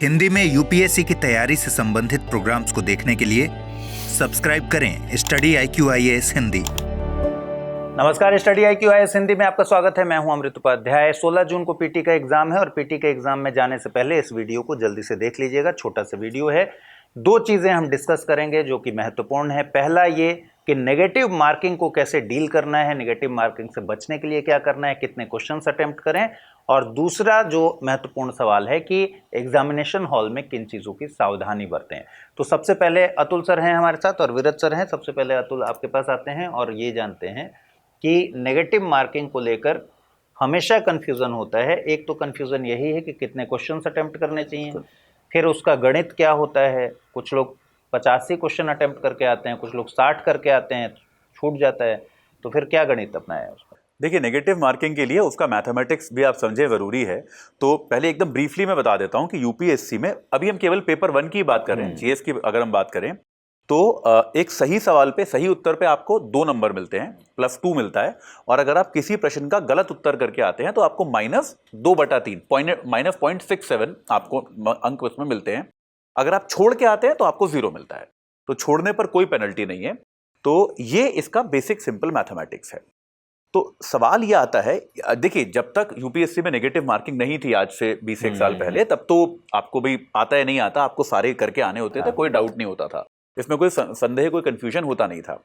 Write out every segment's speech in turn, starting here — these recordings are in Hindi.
हिंदी में यूपीएससी की तैयारी से संबंधित प्रोग्राम्स को देखने के लिए सब्सक्राइब करें स्टडी IQ-IAS हिंदी। नमस्कार, स्टडी IQ-IAS हिंदी में आपका स्वागत है। मैं हूं अमृत उपाध्याय। 16 जून को पीटी का एग्जाम है और पीटी के एग्जाम में जाने से पहले इस वीडियो को जल्दी से देख लीजिएगा। छोटा सा वीडियो है। दो चीजें हम डिस्कस करेंगे जो कि महत्वपूर्ण है। पहला ये कि नेगेटिव मार्किंग को कैसे डील करना है, नेगेटिव मार्किंग से बचने के लिए क्या करना है, कितने क्वेश्चंस अटेम्प्ट करें, और दूसरा जो महत्वपूर्ण सवाल है कि एग्जामिनेशन हॉल में किन चीज़ों की सावधानी बरतें। तो सबसे पहले अतुल सर हैं हमारे साथ और विरत सर हैं। सबसे पहले अतुल आपके पास आते हैं और ये जानते हैं कि नेगेटिव मार्किंग को लेकर हमेशा कन्फ्यूज़न होता है। एक तो कन्फ्यूज़न यही है कि कितने क्वेश्चंस अटेम्प्ट करने चाहिए, फिर उसका गणित क्या होता है। कुछ लोग 85 क्वेश्चन अटेम्प्ट करके आते हैं, कुछ लोग 60 करके आते हैं, छूट जाता है। तो फिर क्या गणित अपनाया है उसका? देखिए, नेगेटिव मार्किंग के लिए उसका मैथमेटिक्स भी आप समझे ज़रूरी है। तो पहले एकदम ब्रीफली मैं बता देता हूं कि यूपीएससी में अभी हम केवल पेपर 1 की बात कर रहे हैं। जीएस की अगर हम बात करें तो एक सही सवाल पे, सही उत्तर पे आपको 2 नंबर मिलते हैं, +2 मिलता है। और अगर आप किसी प्रश्न का गलत उत्तर करके आते हैं तो आपको -2/3 -0.67 आपको अंक उसमें मिलते हैं। अगर आप छोड़ के आते हैं तो आपको 0 मिलता है। तो छोड़ने पर कोई पेनल्टी नहीं है। तो ये इसका बेसिक सिंपल मैथमेटिक्स है। तो सवाल ये आता है, देखिए, जब तक यूपीएससी में नेगेटिव मार्किंग नहीं थी, आज से 20 साल पहले, तब तो आपको भी आता है नहीं आता, आपको सारे करके आने होते थे, कोई डाउट नहीं होता था, इसमें कोई संदेह, कोई कंफ्यूजन होता नहीं था।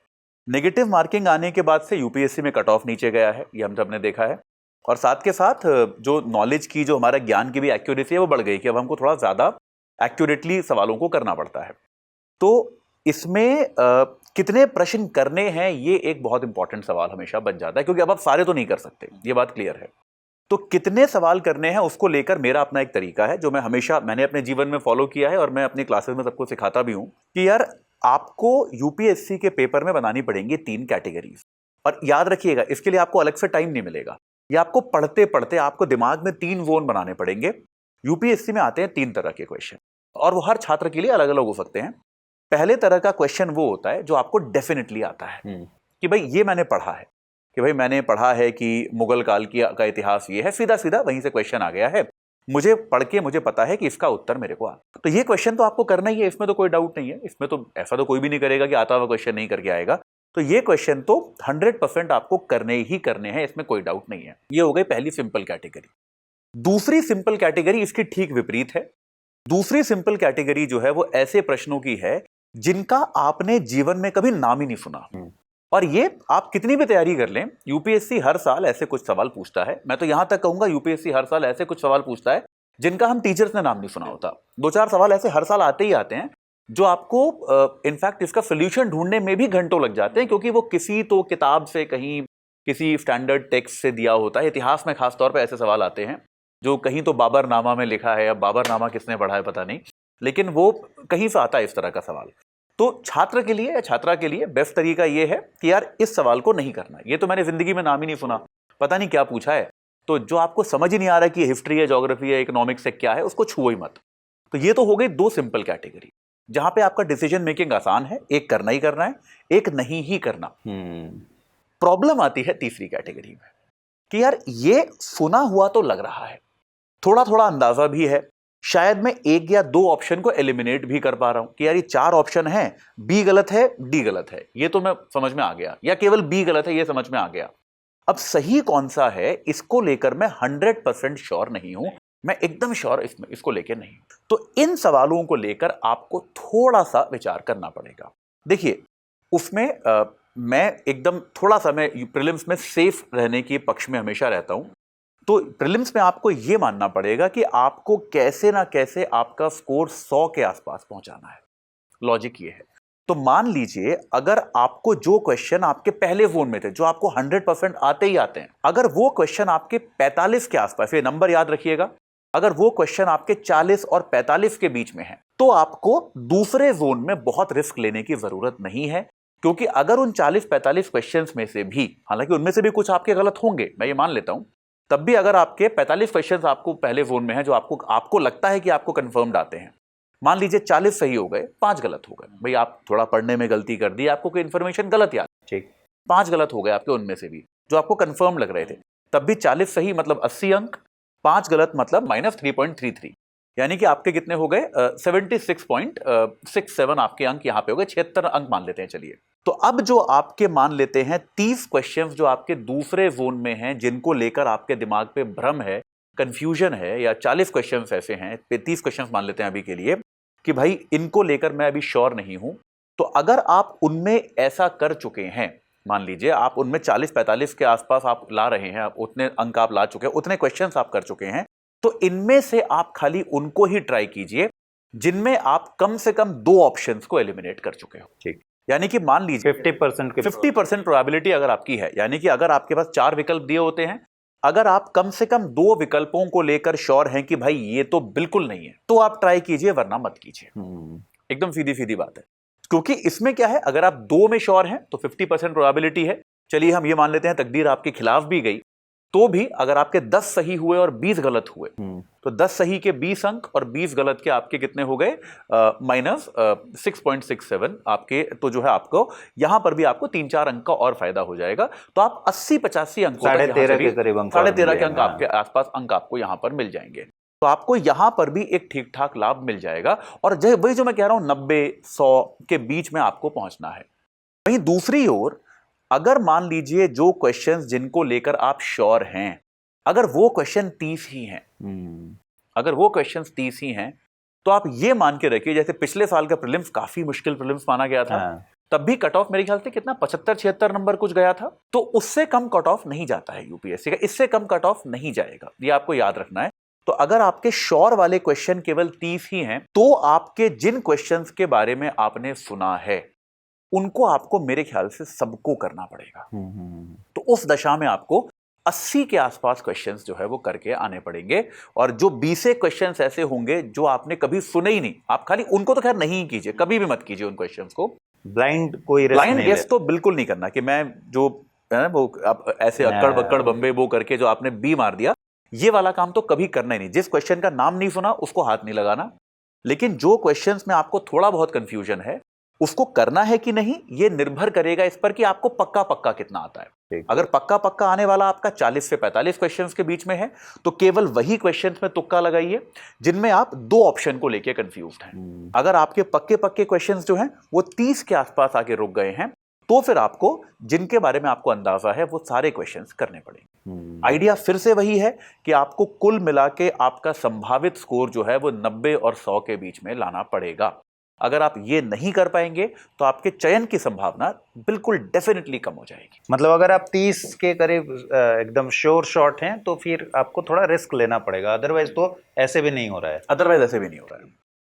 नेगेटिव मार्किंग आने के बाद से यूपीएससी में कट ऑफ नीचे गया है, ये हम सबने देखा है। और साथ के साथ जो नॉलेज की, जो हमारा ज्ञान की भी एक्यूरेसी है वो बढ़ गई कि अब हमको थोड़ा ज्यादा एक्यूरेटली सवालों को करना पड़ता है। तो इसमें कितने प्रश्न करने हैं, ये एक बहुत इंपॉर्टेंट सवाल हमेशा बन जाता है, क्योंकि अब आप सारे तो नहीं कर सकते, ये बात क्लियर है। तो कितने सवाल करने हैं उसको लेकर मेरा अपना एक तरीका है जो मैंने अपने जीवन में फॉलो किया है और मैं अपनी क्लासेस में सबको सिखाता भी हूं कि यार, आपको यूपीएससी के पेपर में बनानी पड़ेंगी 3 कैटेगरीज। और याद रखिएगा, इसके लिए आपको अलग से टाइम नहीं मिलेगा। ये आपको पढ़ते पढ़ते आपको दिमाग में 3 जोन बनाने पड़ेंगे। यूपीएससी में आते हैं 3 तरह के क्वेश्चन और वो हर छात्र के लिए अलग अलग हो सकते हैं। पहले तरह का क्वेश्चन वो होता है जो आपको डेफिनेटली आता है कि भाई ये मैंने पढ़ा है, कि भाई मैंने पढ़ा है कि मुगल काल का इतिहास ये है, सीधा सीधा वहीं से क्वेश्चन आ गया है, मुझे पढ़ के मुझे पता है कि इसका उत्तर मेरे को आता। तो ये क्वेश्चन तो आपको करना ही है, इसमें तो कोई डाउट नहीं है। इसमें तो ऐसा तो कोई भी नहीं करेगा कि आता हुआ क्वेश्चन नहीं करके आएगा। तो ये क्वेश्चन तो 100% आपको करने ही करने हैं, इसमें कोई डाउट नहीं है। ये हो गई पहली सिंपल कैटेगरी। दूसरी सिंपल कैटेगरी इसकी ठीक विपरीत है। दूसरी सिंपल कैटेगरी जो है वो ऐसे प्रश्नों की है जिनका आपने जीवन में कभी नाम ही नहीं सुना। और ये आप कितनी भी तैयारी कर लें, यूपीएससी हर साल ऐसे कुछ सवाल पूछता है। मैं तो यहां तक कहूंगा, यूपीएससी हर साल ऐसे कुछ सवाल पूछता है जिनका हम टीचर्स ने नाम नहीं सुना होता। 2-4 सवाल ऐसे हर साल आते ही आते हैं जो आपको इनफैक्ट इसका सोल्यूशन ढूंढने में भी घंटों लग जाते हैं, क्योंकि वो किसी तो किताब से, कहीं किसी स्टैंडर्ड टेक्स्ट से दिया होता है। इतिहास में खासतौर पर ऐसे सवाल आते हैं जो कहीं तो बाबरनामा में लिखा है। अब बाबरनामा किसने पढ़ा है पता नहीं, लेकिन वो कहीं से आता है इस तरह का सवाल। तो छात्र के लिए या छात्रा के लिए बेस्ट तरीका ये है कि यार, इस सवाल को नहीं करना। ये तो मैंने जिंदगी में नाम ही नहीं सुना, पता नहीं क्या पूछा है। तो जो आपको समझ ही नहीं आ रहा कि हिस्ट्री है, ज्योग्राफी है, इकोनॉमिक्स है, क्या है, उसको छुओ ही मत। तो ये तो हो गई 2 सिंपल कैटेगरी जहां पे आपका डिसीजन मेकिंग आसान है, एक करना ही करना है, एक नहीं ही करना। प्रॉब्लम आती है तीसरी कैटेगरी में कि यार, ये सुना हुआ तो लग रहा है, थोड़ा थोड़ा अंदाजा भी है, शायद मैं 1 या 2 ऑप्शन को एलिमिनेट भी कर पा रहा हूं कि यार ये 4 ऑप्शन है, बी गलत है, डी गलत है, ये तो मैं समझ में आ गया, या केवल बी गलत है, ये समझ में आ गया। अब सही कौन सा है, इसको लेकर मैं 100% श्योर नहीं हूं, मैं एकदम श्योर इसको लेकर नहीं। तो इन सवालों को लेकर आपको थोड़ा सा विचार करना पड़ेगा। देखिए, उसमें मैं एकदम थोड़ा सा, मैं प्रीलिम्स में सेफ रहने के पक्ष में हमेशा रहता हूं। तो प्रीलिम्स में आपको यह मानना पड़ेगा कि आपको कैसे ना कैसे आपका स्कोर 100 के आसपास पहुंचाना है। लॉजिक ये है। तो मान लीजिए, अगर आपको जो क्वेश्चन आपके पहले जोन में थे, जो आपको 100% आते ही आते हैं, अगर वो क्वेश्चन आपके 45 के आसपास, ये नंबर याद रखिएगा, अगर वो क्वेश्चन आपके 40 और 45 के बीच में है, तो आपको दूसरे जोन में बहुत रिस्क लेने की जरूरत नहीं है। क्योंकि अगर उन 40-45 क्वेश्चन में से भी, हालांकि उनमें से भी कुछ आपके गलत होंगे, मैं ये मान लेता हूं, तब भी अगर आपके 45 क्वेश्चंस आपको पहले जोन में है, जो आपको लगता है कि आपको कंफर्म्ड आते हैं, मान लीजिए 40 सही हो गए, 5 गलत हो गए, भाई आप थोड़ा पढ़ने में गलती कर दी, आपको कोई इन्फॉर्मेशन गलत याद, ठीक, 5 गलत हो गए आपके उनमें से भी जो आपको कंफर्म लग रहे थे, तब भी 40 सही मतलब 80 अंक, 5 गलत मतलब -3.33। यानी कि आपके कितने हो गए 76.67 आपके अंक यहां पे हो गए, 76 अंक मान लेते हैं। चलिए, तो अब जो आपके मान लेते हैं 30 क्वेश्चंस जो आपके दूसरे जोन में हैं, जिनको लेकर आपके दिमाग पे भ्रम है, कंफ्यूजन है, या 40 क्वेश्चंस ऐसे हैं, 30 क्वेश्चंस मान लेते हैं अभी के लिए कि भाई इनको लेकर मैं अभी श्योर नहीं हूं। तो अगर आप उनमें ऐसा कर चुके हैं, मान लीजिए आप उनमें 40-45 के आसपास आप ला रहे हैं, आप उतने अंक आप ला चुके हैं, उतने क्वेश्चंस आप कर चुके हैं, तो इनमें से आप खाली उनको ही ट्राई कीजिए जिनमें आप कम से कम 2 ऑप्शंस को एलिमिनेट कर चुके हो। ठीक, यानी कि मान लीजिए 50% प्रोबेबिलिटी अगर आपकी है, यानी कि अगर आपके पास 4 विकल्प दिए होते हैं, अगर आप कम से कम 2 विकल्पों को लेकर श्योर हैं कि भाई ये तो बिल्कुल नहीं है, तो आप ट्राई कीजिए, वरना मत कीजिए। एकदम सीधी सीधी बात है, क्योंकि इसमें क्या है, अगर आप 2 में श्योर हैं तो 50% प्रोबेबिलिटी है। चलिए हम ये मान लेते हैं तकदीर आपके खिलाफ भी गई, तो भी अगर आपके 10 सही हुए और 20 गलत हुए, तो 10 सही के 20 अंक और 20 गलत के आपके कितने हो गए, माइनस 6.67 आपके। तो जो है आपको यहां पर भी आपको 3-4 अंक का और फायदा हो जाएगा। तो आप 80-85 अंकों, 13.5 के करीब अंक, 13.5 के अंक आपके आसपास अंक आपको यहां पर मिल जाएंगे। तो आपको यहां पर भी एक ठीक ठाक लाभ मिल जाएगा। और वही जो मैं कह रहा हूं, 90-100 के बीच में आपको पहुंचना है। वहीं दूसरी ओर अगर मान लीजिए जो क्वेश्चंस जिनको लेकर आप श्योर हैं, अगर वो क्वेश्चन 30 ही हैं, अगर वो क्वेश्चंस 30 ही हैं, तो आप ये मान के रखिए, जैसे पिछले साल का प्रीलिम्स काफी मुश्किल प्रीलिम्स माना गया था, तब भी कट ऑफ मेरे ख्याल से कितना 75-76 नंबर कुछ गया था। तो उससे कम कट ऑफ नहीं जाता है यूपीएससी का, इससे कम कट ऑफ नहीं जाएगा, ये आपको याद रखना है। तो अगर आपके श्योर वाले क्वेश्चन केवल 30 ही हैं, तो आपके जिन क्वेश्चंस के बारे में आपने सुना है उनको आपको मेरे ख्याल से सबको करना पड़ेगा। तो उस दशा में आपको 80 के आसपास क्वेश्चंस जो है वो करके आने पड़ेंगे। और जो 20 क्वेश्चंस ऐसे होंगे जो आपने कभी सुने ही नहीं, आप खाली उनको तो खैर नहीं कीजिए, कभी भी मत कीजिए उन क्वेश्चंस को। ब्लाइंड गेस तो बिल्कुल नहीं करना कि मैं जो है वो आप ऐसे अक्कड़ बक्कड़ बम्बे वो करके जो आपने बी मार दिया, ये वाला काम तो कभी करना ही नहीं। जिस क्वेश्चन का नाम नहीं सुना उसको हाथ नहीं लगाना। लेकिन जो क्वेश्चंस में आपको थोड़ा बहुत कंफ्यूजन है उसको करना है कि नहीं, ये निर्भर करेगा इस पर कि आपको पक्का पक्का कितना आता है। अगर पक्का पक्का आने वाला आपका 40 से 45 क्वेश्चंस के बीच में है, तो केवल वही क्वेश्चंस में तुक्का लगाइए जिनमें आप 2 ऑप्शन को लेके कंफ्यूज्ड हैं। अगर आपके पक्के पक्के क्वेश्चंस जो हैं वो 30 के आसपास आके रुक गए हैं, तो फिर आपको जिनके बारे में आपको अंदाजा है वो सारे क्वेश्चंस करने पड़ेंगे। आइडिया फिर से वही है कि आपको कुल मिला के आपका संभावित स्कोर जो है वो 90 और 100 के बीच में लाना पड़ेगा। अगर आप ये नहीं कर पाएंगे तो आपके चयन की संभावना बिल्कुल डेफिनेटली कम हो जाएगी। मतलब अगर आप 30 के करीब एकदम श्योर शॉट हैं तो फिर आपको थोड़ा रिस्क लेना पड़ेगा, अदरवाइज तो ऐसे भी नहीं हो रहा है।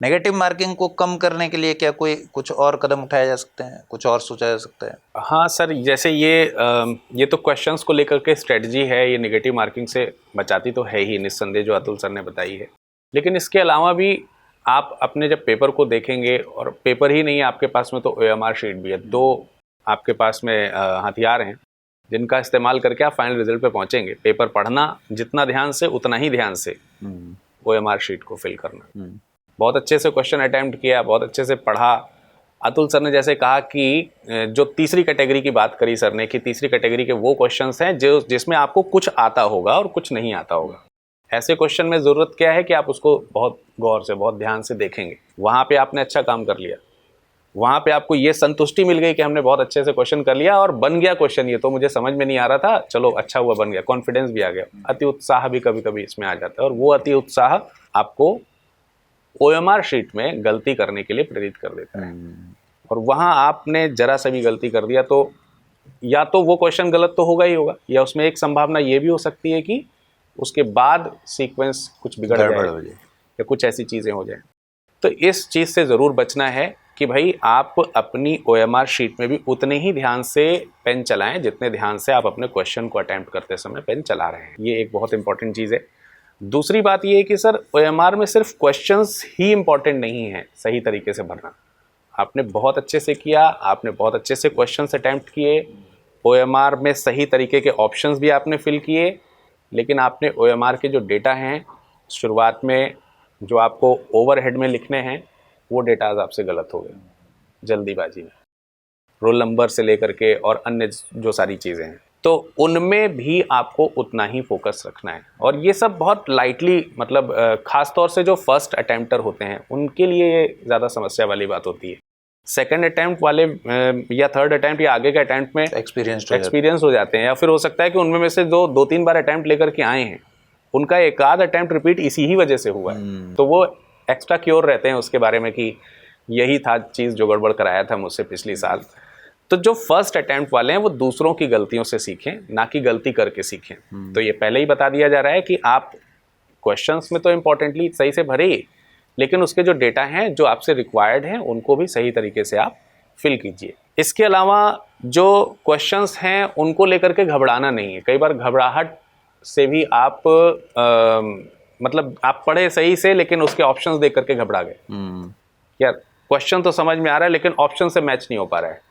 नेगेटिव मार्किंग को कम करने के लिए क्या कोई कुछ और कदम उठाया जा सकते हैं, कुछ और सोचा जा सकता है? हाँ सर, जैसे ये तो क्वेश्चंस को लेकर के स्ट्रेटजी है, ये नेगेटिव मार्किंग से बचाती तो है ही निस्संदेह, जो अतुल सर ने बताई है। लेकिन इसके अलावा भी आप अपने जब पेपर को देखेंगे, और पेपर ही नहीं है आपके पास में तो OMR शीट भी है, 2 आपके पास में हथियार हैं जिनका इस्तेमाल करके आप फाइनल रिजल्ट पे पहुंचेंगे। पेपर पढ़ना जितना ध्यान से, उतना ही ध्यान से OMR शीट को फिल करना। बहुत अच्छे से क्वेश्चन अटेम्प्ट किया, बहुत अच्छे से पढ़ा। अतुल सर ने जैसे कहा कि जो तीसरी कैटेगरी की बात करी सर ने, कि तीसरी कैटेगरी के वो क्वेश्चंस हैं जिसमें आपको कुछ आता होगा और कुछ नहीं आता होगा। ऐसे क्वेश्चन में ज़रूरत क्या है कि आप उसको बहुत गौर से, बहुत ध्यान से देखेंगे। वहाँ पे आपने अच्छा काम कर लिया, वहाँ पे आपको ये संतुष्टि मिल गई कि हमने बहुत अच्छे से क्वेश्चन कर लिया और बन गया क्वेश्चन, ये तो मुझे समझ में नहीं आ रहा था, चलो अच्छा हुआ बन गया, कॉन्फिडेंस भी आ गया। अति उत्साह भी कभी कभी इसमें आ जाता है, और वो अति उत्साह आपको OMR शीट में गलती करने के लिए प्रेरित कर देता है। और वहाँ आपने जरा सा भी गलती कर दिया तो या तो वो क्वेश्चन गलत तो होगा ही होगा, या उसमें एक संभावना ये भी हो सकती है कि उसके बाद सीक्वेंस कुछ बिगड़ जाए या कुछ ऐसी चीज़ें हो जाए। तो इस चीज़ से ज़रूर बचना है कि भाई आप अपनी OMR शीट में भी उतने ही ध्यान से पेन चलाएं जितने ध्यान से आप अपने क्वेश्चन को अटेम्प्ट करते समय पेन चला रहे हैं। ये एक बहुत इंपॉर्टेंट चीज़ है। दूसरी बात ये है कि सर OMR में सिर्फ क्वेश्चंस ही इंपॉर्टेंट नहीं है सही तरीके से भरना। आपने बहुत अच्छे से किया, आपने बहुत अच्छे से क्वेश्चंस अटेम्प्ट किए, OMR में सही तरीके के ऑप्शंस भी आपने फिल किए, लेकिन आपने OMR के जो डेटा हैं शुरुआत में जो आपको ओवरहेड में लिखने हैं वो डेटाज आपसे गलत हो गए जल्दीबाजी में, रोल नंबर से लेकर के और अन्य जो सारी चीज़ें हैं। तो उनमें भी आपको उतना ही फोकस रखना है। और ये सब बहुत लाइटली, मतलब खास तौर से जो फर्स्ट अटेम्प्टर होते हैं उनके लिए ये ज़्यादा समस्या वाली बात होती है। सेकंड अटेम्प्ट वाले या थर्ड अटेम्प्ट या आगे के अटेम्प्ट में एक्सपीरियंस हो जाते हैं, या फिर हो सकता है कि उनमें में से जो 2-3 बार अटेम्प्ट लेकर के आए हैं उनका एक आध अटेम्प्ट रिपीट इसी ही वजह से हुआ है, तो वो एक्स्ट्रा क्योर रहते हैं उसके बारे में कि यही था चीज़ जो गड़बड़ कराया था मुझसे पिछली साल। तो जो फर्स्ट अटेम्प्ट वाले हैं वो दूसरों की गलतियों से सीखें, ना कि गलती करके सीखें। तो ये पहले ही बता दिया जा रहा है कि आप क्वेश्चंस में तो इम्पोर्टेंटली सही से भरे, लेकिन उसके जो डेटा हैं जो आपसे रिक्वायर्ड हैं उनको भी सही तरीके से आप फिल कीजिए। इसके अलावा जो क्वेश्चंस हैं उनको लेकर के घबराना नहीं है। कई बार घबराहट से भी आप मतलब आप पढ़े सही से लेकिन उसके ऑप्शंस देख करके घबरा गए, यार क्वेश्चन तो समझ में आ रहा है लेकिन ऑप्शन से मैच नहीं हो पा रहा है,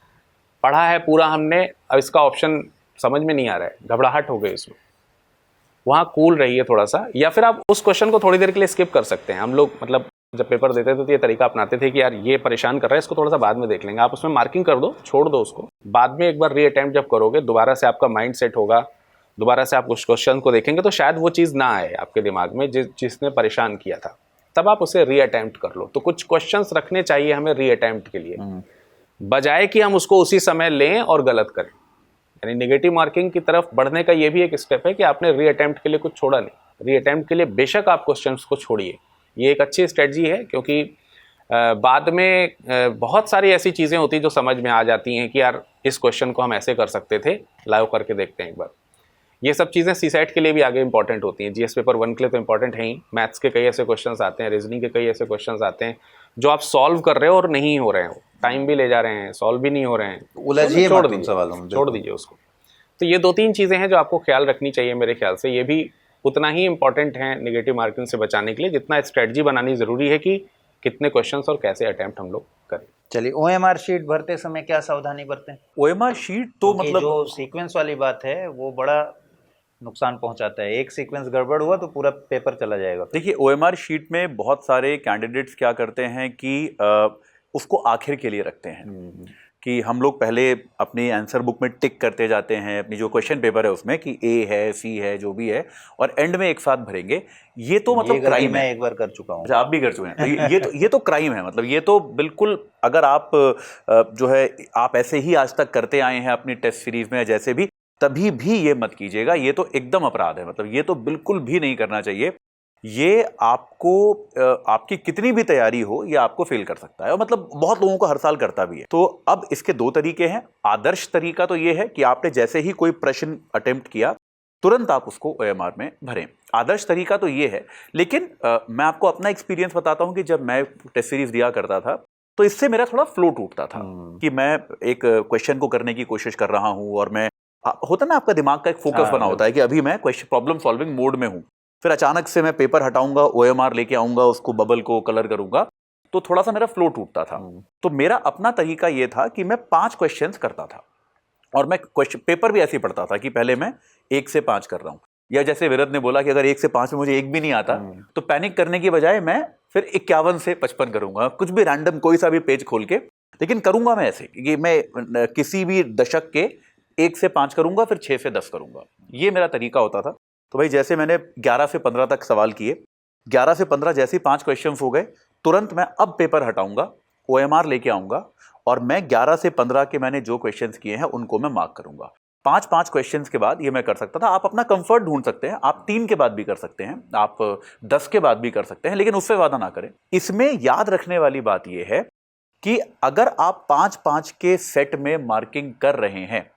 पढ़ा है पूरा हमने, अब इसका ऑप्शन समझ में नहीं आ रहा है, घबराहट हो गई उसमें। वहाँ कूल रहिए थोड़ा सा, या फिर आप उस क्वेश्चन को थोड़ी देर के लिए स्किप कर सकते हैं। हम लोग मतलब जब पेपर देते थे तो ये तरीका अपनाते थे कि यार ये परेशान कर रहा है, इसको थोड़ा सा बाद में देख लेंगे। आप उसमें मार्किंग कर दो, छोड़ दो उसको, बाद में एक बार री अटेम्प्ट जब करोगे दोबारा से आपका माइंड सेट होगा, दोबारा से आप उस क्वेश्चन को देखेंगे तो शायद वो चीज़ ना आए आपके दिमाग में जिसने परेशान किया था, तब आप उसे री अटेम्प्ट कर लो। तो कुछ क्वेश्चंस रखने चाहिए हमें री अटेम्प्ट के लिए, बजाय कि हम उसको उसी समय लें और गलत करें। यानी नेगेटिव मार्किंग की तरफ बढ़ने का ये भी एक स्टेप है कि आपने री अटेम्प्ट के लिए कुछ छोड़ा नहीं। री अटेम्प्ट के लिए बेशक आप क्वेश्चंस को छोड़िए, ये एक अच्छी स्ट्रेटजी है, क्योंकि बाद में बहुत सारी ऐसी चीज़ें होती जो समझ में आ जाती हैं कि यार इस क्वेश्चन को हम ऐसे कर सकते थे, लाओ करके देखते हैं एक बार। ये सब चीज़ें सीसेट के लिए भी आगे इंपॉर्टेंट होती हैं, जीएस पेपर 1 के लिए तो इंपॉर्टेंट है ही। मैथ्स के कई ऐसे क्वेश्चंस आते हैं, रीजनिंग के कई ऐसे क्वेश्चंस आते हैं जो आप सॉल्व कर रहे हो और नहीं हो रहे हो, टाइम भी ले जा रहे हैं, सॉल्व भी नहीं हो रहे हैं, उलझिए छोड़ मत उन दीजिए, सवालों में, छोड़ दीजिए उसको। तो ये 2-3 चीज़ें हैं जो आपको ख्याल रखनी चाहिए मेरे ख्याल से। ये भी उतना ही इंपॉर्टेंट है नेगेटिव मार्किंग से बचाने के लिए जितना स्ट्रेटजी बनानी ज़रूरी है कि कितने क्वेश्चंस और कैसे अटेम्प्ट हम लोग करें। चलिए, ओएमआर शीट भरते समय क्या सावधानी बरतें? ओएमआर शीट तो क्योंकि मतलब जो सीक्वेंस वाली बात है वो बड़ा नुकसान पहुंचाता है। एक सीक्वेंस गड़बड़ हुआ तो पूरा पेपर चला जाएगा। देखिए, ओएमआर शीट में बहुत सारे कैंडिडेट्स क्या करते हैं कि उसको आखिर के लिए रखते हैं कि हम लोग पहले अपनी आंसर बुक में टिक करते जाते हैं अपनी जो क्वेश्चन पेपर है उसमें कि ए है, सी है, जो भी है, और एंड में एक साथ भरेंगे। ये तो मतलब क्राइम है। मैं एक बार कर चुका हूँ। अच्छा, आप भी कर चुके हैं। ये तो क्राइम है। मतलब ये तो बिल्कुल, अगर आप जो है आप ऐसे ही आज तक करते आए हैं अपनी टेस्ट सीरीज में या जैसे भी, तभी भी ये मत कीजिएगा। ये तो एकदम अपराध है। मतलब ये तो बिल्कुल भी नहीं करना चाहिए। ये आपको आपकी कितनी भी तैयारी हो ये आपको फेल कर सकता है, और मतलब बहुत लोगों को हर साल करता भी है। तो अब इसके 2 तरीके हैं। आदर्श तरीका तो ये है कि आपने जैसे ही कोई प्रश्न अटेम्प्ट किया तुरंत आप उसको ओएमआर में भरें। आदर्श तरीका तो ये है। लेकिन मैं आपको अपना एक्सपीरियंस बताता हूं कि जब मैं टेस्ट सीरीज दिया करता था तो इससे मेरा थोड़ा फ्लो टूटता था कि मैं एक क्वेश्चन को करने की कोशिश कर रहा हूं और मैं होता ना, आपका दिमाग का एक फोकस बना होता है कि अभी मैं प्रॉब्लम सॉल्विंग मोड में हूं। फिर अचानक से मैं पेपर हटाऊंगा, ओएमआर लेके आऊंगा, उसको बबल को कलर करूंगा, तो थोड़ा सा मेरा फ्लो टूटता था। तो मेरा अपना तरीका ये था कि मैं 5 क्वेश्चंस करता था और मैं क्वेश्चन पेपर भी ऐसे ही पढ़ता था कि पहले मैं 1 से 5 कर रहा हूं। या जैसे विरत ने बोला कि अगर 1 से 5 में मुझे एक भी नहीं आता तो पैनिक करने की बजाय मैं फिर 51 से 55 करूंगा, कुछ भी रैंडम कोई सा भी पेज खोल के, लेकिन करूंगा मैं ऐसे कि मैं किसी भी दशक के 1 से 5 करूंगा, फिर 6 से 10 करूंगा। ये मेरा तरीका होता था। तो भाई जैसे मैंने 11 से 15 तक सवाल किए, 11 से 15 जैसे ही 5 क्वेश्चंस हो गए, तुरंत मैं अब पेपर हटाऊंगा, ओएमआर लेके आऊंगा और मैं 11 से 15 के मैंने जो क्वेश्चंस किए हैं उनको मैं मार्क करूंगा। 5 क्वेश्चंस के बाद ये मैं कर सकता था। आप अपना कंफर्ट ढूंढ सकते हैं, आप 3 के बाद भी कर सकते हैं, आप 10 के बाद भी कर सकते हैं, लेकिन उससे वादा ना करें। इसमें याद रखने वाली बात यह है कि अगर आप 5 के सेट में मार्किंग कर रहे हैं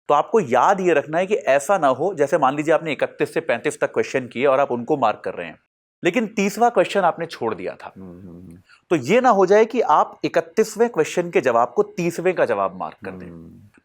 तो आपको याद ये रखना है कि ऐसा ना हो, जैसे मान लीजिए आपने 31 से 35 तक क्वेश्चन किए और आप उनको मार्क कर रहे हैं, लेकिन 30वां क्वेश्चन आपने छोड़ दिया था। तो ये ना हो जाए कि आप 31वें क्वेश्चन के जवाब को 30वें का जवाब मार्क कर दें।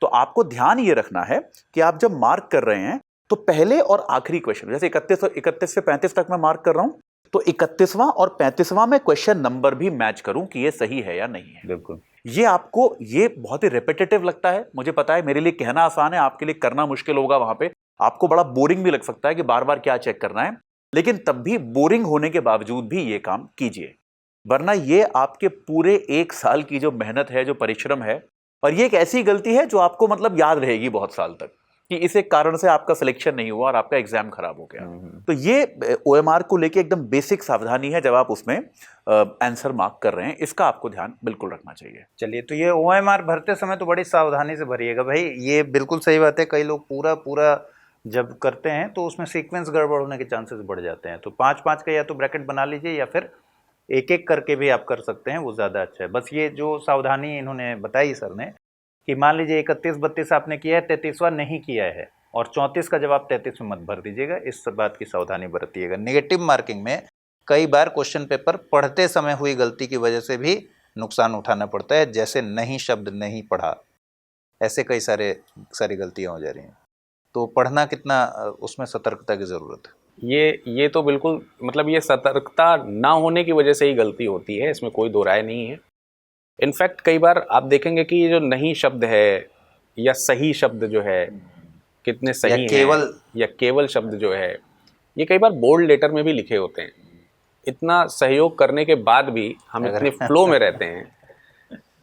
तो आपको ध्यान ये रखना है कि आप जब मार्क कर रहे हैं तो पहले और आखिरी क्वेश्चन, जैसे 31 से 35 तक मैं मार्क कर रहा हूं, तो 31वां और 35वां में क्वेश्चन नंबर भी मैच करूं कि ये सही है या नहीं है। बिल्कुल। ये आपको, ये बहुत ही रिपीटेटिव लगता है, मुझे पता है, मेरे लिए कहना आसान है, आपके लिए करना मुश्किल होगा। वहां पे आपको बड़ा बोरिंग भी लग सकता है कि बार बार क्या चेक करना है, लेकिन तब भी बोरिंग होने के बावजूद भी ये काम कीजिए, वरना ये आपके पूरे 1 साल की जो मेहनत है, जो परिश्रम है, और ये एक ऐसी गलती है जो आपको मतलब याद रहेगी बहुत साल तक। कि इस एक कारण से आपका सिलेक्शन नहीं हुआ और आपका एग्जाम खराब हो गया। तो ये ओएमआर को लेके एकदम बेसिक सावधानी है जब आप उसमें आंसर मार्क कर रहे हैं, इसका आपको ध्यान बिल्कुल रखना चाहिए। चलिए, तो ये ओएमआर भरते समय तो बड़ी सावधानी से भरिएगा भाई, ये बिल्कुल सही बात है। कई लोग पूरा जब करते हैं तो उसमें सीक्वेंस गड़बड़ होने के चांसेस बढ़ जाते हैं। तो 5-5 का या तो ब्रैकेट बना लीजिए या फिर एक करके भी आप कर सकते हैं, वो ज़्यादा अच्छा है। बस ये जो सावधानी इन्होंने बताई सर ने कि मान लीजिए 31-32 आपने किया है, 33वां नहीं किया है और 34 का जवाब 33 में मत भर दीजिएगा, इस बात की सावधानी बरतिएगा। नेगेटिव मार्किंग में कई बार क्वेश्चन पेपर पढ़ते समय हुई गलती की वजह से भी नुकसान उठाना पड़ता है, जैसे नहीं शब्द नहीं पढ़ा, ऐसे कई सारी गलतियाँ हो जा रही हैं। तो पढ़ना कितना, उसमें सतर्कता की ज़रूरत है। ये तो बिल्कुल, मतलब ये सतर्कता ना होने की वजह से ही गलती होती है, इसमें कोई दो राय नहीं है। इनफैक्ट कई बार आप देखेंगे कि ये जो नहीं शब्द है या सही शब्द जो है, कितने सही हैं या केवल शब्द जो है, ये कई बार बोल्ड लेटर में भी लिखे होते हैं। इतना सहयोग करने के बाद भी हम इतने फ्लो में रहते हैं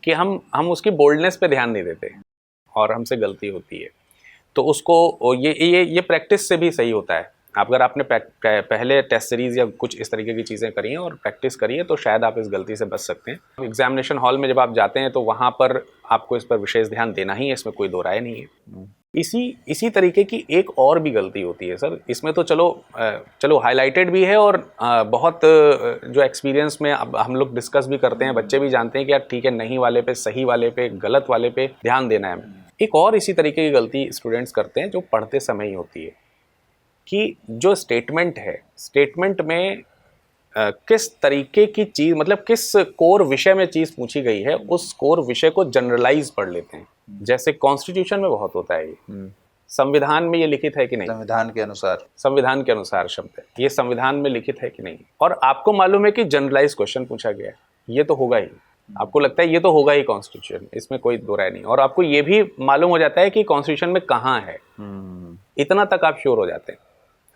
कि हम उसकी बोल्डनेस पे ध्यान नहीं देते और हमसे गलती होती है। तो उसको ये प्रैक्टिस से भी सही होता है। अगर आपने पहले टेस्ट सीरीज़ या कुछ इस तरीके की चीज़ें करी हैं और प्रैक्टिस करी है तो शायद आप इस गलती से बच सकते हैं। एग्जामिनेशन हॉल में जब आप जाते हैं तो वहाँ पर आपको इस पर विशेष ध्यान देना ही है, इसमें कोई दो राय नहीं है। इसी तरीके की एक और भी गलती होती है सर, इसमें तो चलो हाईलाइटेड भी है और बहुत जो एक्सपीरियंस में अब हम लोग डिस्कस भी करते हैं, बच्चे भी जानते हैं कि यार ठीक है, नहीं वाले पे, सही वाले पे, गलत वाले पे ध्यान देना है। एक और इसी तरीके की गलती स्टूडेंट्स करते हैं जो पढ़ते समय ही होती है कि जो स्टेटमेंट है, स्टेटमेंट में किस तरीके की चीज़, मतलब किस कोर विषय में चीज़ पूछी गई है, उस कोर विषय को जनरलाइज पढ़ लेते हैं। जैसे कॉन्स्टिट्यूशन में बहुत होता है ये, संविधान में ये लिखित है कि नहीं, संविधान के अनुसार शब्द है, ये संविधान में लिखित है कि नहीं, और आपको मालूम है कि जनरलाइज क्वेश्चन पूछा गया है, ये तो होगा ही, आपको लगता है ये तो होगा ही कॉन्स्टिट्यूशन, इसमें कोई दो राय नहीं, और आपको ये भी मालूम हो जाता है कि कॉन्स्टिट्यूशन में कहाँ है, इतना तक आप श्योर हो जाते हैं।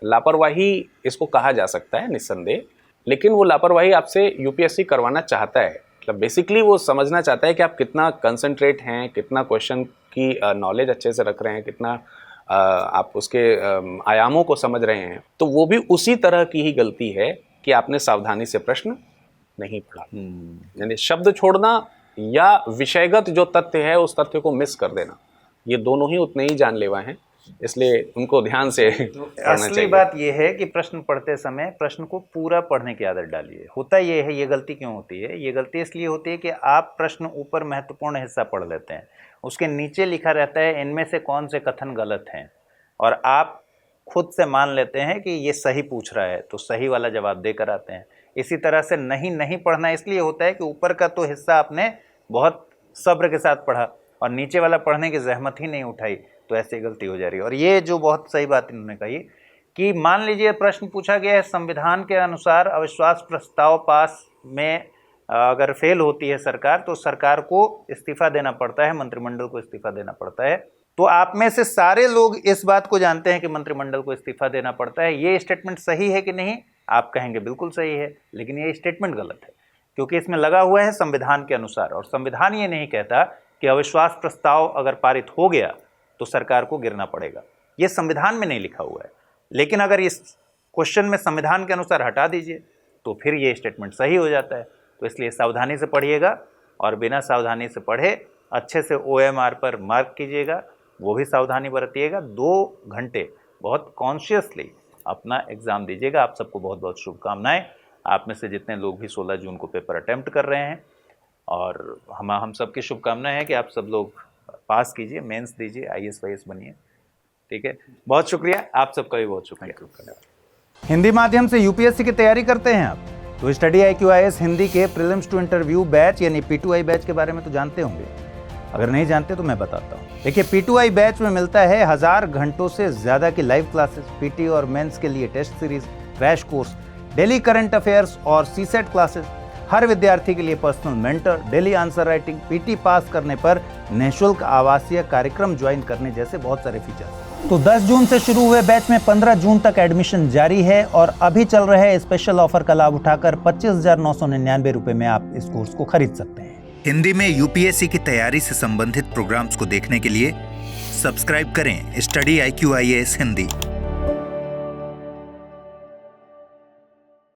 लापरवाही इसको कहा जा सकता है निस्संदेह, लेकिन वो लापरवाही आपसे यूपीएससी करवाना चाहता है। मतलब बेसिकली वो समझना चाहता है कि आप कितना कंसंट्रेट हैं, कितना क्वेश्चन की नॉलेज अच्छे से रख रहे हैं, कितना आप उसके आयामों को समझ रहे हैं। तो वो भी उसी तरह की ही गलती है कि आपने सावधानी से प्रश्न नहीं पढ़ा, यानी शब्द छोड़ना या विषयगत जो तथ्य है उस तथ्य को मिस कर देना, ये दोनों ही उतने ही जानलेवा हैं, इसलिए उनको ध्यान से असली बात यह है कि प्रश्न पढ़ते समय प्रश्न को पूरा पढ़ने की आदत डालिए। होता यह है, ये गलती क्यों होती है, ये गलती इसलिए होती है कि आप प्रश्न ऊपर महत्वपूर्ण हिस्सा पढ़ लेते हैं, उसके नीचे लिखा रहता है इनमें से कौन से कथन गलत हैं, और आप खुद से मान लेते हैं कि ये सही पूछ रहा है तो सही वाला जवाब देकर आते हैं। इसी तरह से नहीं पढ़ना इसलिए होता है कि ऊपर का तो हिस्सा आपने बहुत सब्र के साथ पढ़ा और नीचे वाला पढ़ने की जहमत ही नहीं उठाई, तो ऐसी गलती हो जा रही है। और ये जो बहुत सही बात इन्होंने कही कि मान लीजिए प्रश्न पूछा गया है संविधान के अनुसार अविश्वास प्रस्ताव पास में अगर फेल होती है सरकार तो सरकार को इस्तीफा देना पड़ता है, मंत्रिमंडल को इस्तीफा देना पड़ता है। तो आप में से सारे लोग इस बात को जानते हैं कि मंत्रिमंडल को इस्तीफा देना पड़ता है। ये स्टेटमेंट सही है कि नहीं, आप कहेंगे बिल्कुल सही है, लेकिन ये स्टेटमेंट गलत है क्योंकि इसमें लगा हुआ है संविधान के अनुसार, और संविधान ये नहीं कहता कि अविश्वास प्रस्ताव अगर पारित हो गया तो सरकार को गिरना पड़ेगा, ये संविधान में नहीं लिखा हुआ है। लेकिन अगर इस क्वेश्चन में संविधान के अनुसार हटा दीजिए तो फिर ये स्टेटमेंट सही हो जाता है। तो इसलिए सावधानी से पढ़िएगा और बिना सावधानी से पढ़े अच्छे से OMR पर मार्क कीजिएगा, वो भी सावधानी बरतिएगा। 2 घंटे बहुत कॉन्शियसली अपना एग्ज़ाम दीजिएगा। आप सबको बहुत बहुत शुभकामनाएं। आप में से जितने लोग भी 16 जून को पेपर अटेम्प्ट कर रहे हैं, और हम सबकी शुभकामनाएं हैं कि आप सब लोग पास कीजिए, मेंस दीजिए, IAS वाईएस बनिए। ठीक है, बहुत शुक्रिया, आप सबका भी बहुत शुक्रिया। हिंदी माध्यम से यूपीएससी की तैयारी करते हैं आप, तो स्टडी IQ IAS हिंदी के प्रीलिम्स टू इंटरव्यू बैच यानी P2I बैच के बारे में तो जानते होंगे। अगर नहीं जानते तो मैं बताता हूँ। देखिए, P2I बैच में मिलता है 1000 घंटों से ज़्यादा की लाइव क्लासेस, PT और मेंस के लिए test series, crash course, daily current affairs और CSET क्लासेस, हर विद्यार्थी के लिए personal mentor, daily answer writing, PT pass करने पर निःशुल्क आवासीय कार्यक्रम ज्वाइन करने जैसे बहुत सारे फीचर्स। तो 10 जून से शुरू हुए बैच में 15 जून तक एडमिशन जारी है, और अभी चल रहे स्पेशल ऑफर का लाभ उठाकर 25,999 रुपए में आप इस कोर्स को खरीद सकते हैं। हिंदी में यूपीएससी की तैयारी से संबंधित प्रोग्राम्स को देखने के लिए सब्सक्राइब करें स्टडी IQ IAS हिंदी।